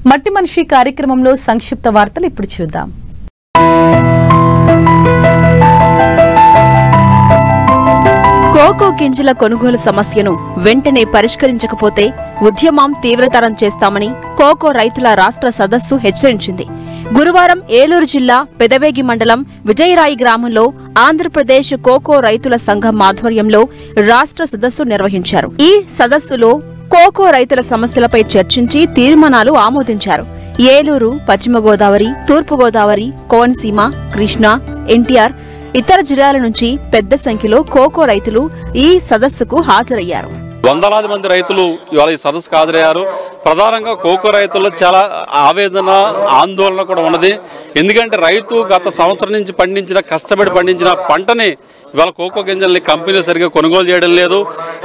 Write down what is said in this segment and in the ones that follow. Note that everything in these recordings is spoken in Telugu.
మట్టి మనిషి కార్యక్రమంలో సంక్షిప్త వార్తలు ఇప్పుడు చూద్దాం. కోకో గింజల కొనుగోలు సమస్యను వెంటనే పరిష్కరించకపోతే ఉద్యమం తీవ్రతరం చేస్తామని కోకో రైతుల రాష్ట్ర సదస్సు హెచ్చరించింది. గురువారం ఏలూరు జిల్లా పెదవేగి మండలం విజయరాయి గ్రామంలో ఆంధ్రప్రదేశ్ కోకో రైతుల సంఘం ఆధ్వర్యంలో రాష్ట్ర సదస్సు నిర్వహించారు. ఈ సదస్సులో కోకో రైతుల సమస్యలపై చర్చించి తీర్మానాలు ఆమోదించారు. ఏలూరు, పశ్చిమ గోదావరి, తూర్పు గోదావరి, కోనసీమ, కృష్ణా, ఎన్టీఆర్, ఇతర జిల్లాల నుంచి పెద్ద సంఖ్యలో కోకో రైతులు ఈ సదస్సుకు హాజరయ్యారు. వందలాది మంది రైతులు ఇవాళ ఈ సదస్సుకు హాజరయ్యారు. ప్రధానంగా కోకో రైతుల్లో చాలా ఆవేదన, ఆందోళన కూడా ఉన్నది. ఎందుకంటే రైతు గత సంవత్సరం నుంచి కష్టపడి పండించిన పంటని ఇవాళ కోకో గింజల్ని కంపెనీలు సరిగ్గా కొనుగోలు చేయడం లేదు.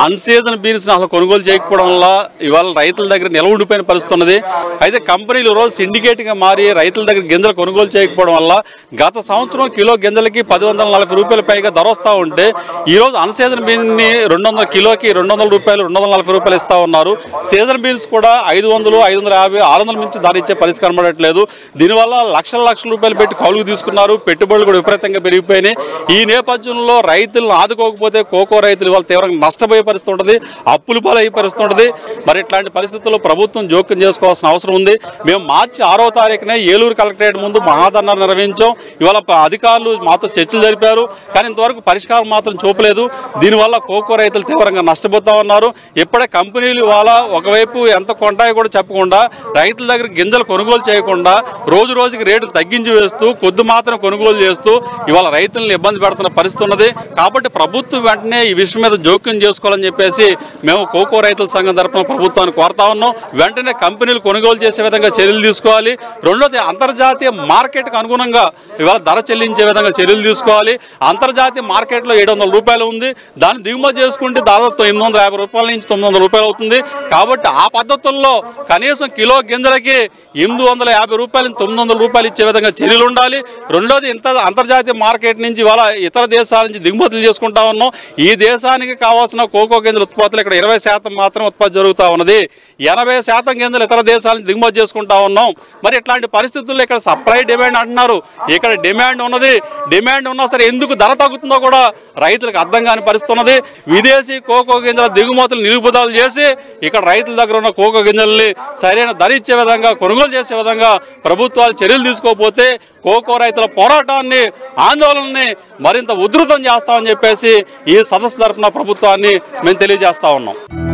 అన్సీజన్ బీన్స్ని అసలు కొనుగోలు చేయకపోవడం వల్ల ఇవాళ రైతుల దగ్గర నిల్వ ఉండిపోయిన పరిస్థితి ఉన్నది. అయితే కంపెనీలు రోజు సిండికేట్గా మారి రైతుల దగ్గర గింజలు కొనుగోలు చేయకపోవడం వల్ల గత సంవత్సరం కిలో గింజలకి 1,140 రూపాయల పైగా ధర వస్తూ ఉంటే ఈరోజు అన్సీజన్ బీన్ని 200 కిలోకి 200 రూపాయలు, 240 రూపాయలు ఇస్తూ ఉన్నారు. సీజన్ బీన్స్ కూడా 500, 550, 600 నుంచి ధర ఇచ్చే పరిస్థితి కనబడట్లేదు. దీనివల్ల లక్షల రూపాయలు పెట్టి కౌలుకు తీసుకున్నారు. పెట్టుబడులు కూడా విపరీతంగా పెరిగిపోయినాయి. ఈ నేపథ్యంలో రైతులను ఆదుకోకపోతే కోకో రైతులు వాళ్ళు తీవ్రంగా నష్టపోయే పరిస్థితి ఉంటుంది, అప్పులు పాలయ్యే పరిస్థితి ఉంటుంది. మరి ఇట్లాంటి పరిస్థితుల్లో ప్రభుత్వం జోక్యం చేసుకోవాల్సిన అవసరం ఉంది. మేము మార్చి 6వ తారీఖునే ఏలూరు కలెక్టరేట్ ముందు మహాధర్నా నిర్వహించాం. ఇవాళ అధికారులు మాతో చర్చలు జరిపారు, కానీ ఇంతవరకు పరిష్కారం మాత్రం చూపలేదు. దీనివల్ల కోకో రైతులు తీవ్రంగా నష్టపోతా ఉన్నారు. ఇప్పుడే కంపెనీలు ఇవాళ ఒకవైపు ఎంత కొంటాయో కూడా చెప్పకుండా రైతుల దగ్గర గింజలు కొనుగోలు చేయకుండా రోజు రోజుకి రేటు తగ్గించి వేస్తూ కొద్ది మాత్రం కొనుగోలు చేస్తూ ఇవాళ రైతులను ఇబ్బంది పెడుతున్న పరిస్థితి ఉన్నది. కాబట్టి ప్రభుత్వం వెంటనే ఈ విషయం మీద జోక్యం చేసుకోవాలని చెప్పేసి మేము కోకో రైతుల సంఘం తరఫున ప్రభుత్వాన్ని కోరుతా ఉన్నాం. వెంటనే కంపెనీలు కొనుగోలు చేసే విధంగా చర్యలు తీసుకోవాలి. రెండోది, అంతర్జాతీయ మార్కెట్కు అనుగుణంగా ఇవాళ ధర చెల్లించే విధంగా చర్యలు తీసుకోవాలి. అంతర్జాతీయ మార్కెట్లో 700 రూపాయలు ఉంది, దాన్ని దిగుమతి చేసుకుంటే దాదాపు 850 రూపాయల నుంచి 900 రూపాయలు అవుతుంది. కాబట్టి ఆ పద్ధతుల్లో కనీసం కిలో గింజలకి 850 రూపాయలు, 900 రూపాయలు ఇచ్చే విధంగా చర్యలు ఉండాలి. రెండోది, అంతర్జాతీయ మార్కెట్ నుంచి ఇవాళ ఇతర దేశాల నుంచి దిగుమతులు చేసుకుంటా ఉన్నాం. ఈ దేశానికి కావాల్సిన కోకో గింజల ఉత్పత్తులు ఇక్కడ 20% మాత్రం ఉత్పత్తి జరుగుతూ ఉన్నది. 80% గింజలు ఇతర దేశాల నుంచి దిగుమతి చేసుకుంటా ఉన్నాం. మరి ఇట్లాంటి పరిస్థితుల్లో ఇక్కడ సప్లై డిమాండ్ అంటున్నారు. ఇక్కడ డిమాండ్ ఉన్నది. డిమాండ్ ఉన్నా సరే ఎందుకు ధర తగ్గుతుందో కూడా రైతులకు అర్థం కాని పరిస్థితి ఉన్నది. విదేశీ కోకో గింజల దిగుమతులు నిలుపుదల చేసి ఇక్కడ రైతుల దగ్గర ఉన్న కోకో గింజల్ని సరైన ధర ఇచ్చే విధంగా, కొనుగోలు చేసే విధంగా ప్రభుత్వాలు చర్యలు తీసుకోకపోతే కోకో రైతుల పోరాటాన్ని, ఆందోళనని మరింత ఉధృతం చేస్తామని చెప్పేసి ఈ సదస్సు తరపున ప్రభుత్వాన్ని మేము తెలియజేస్తా ఉన్నాం.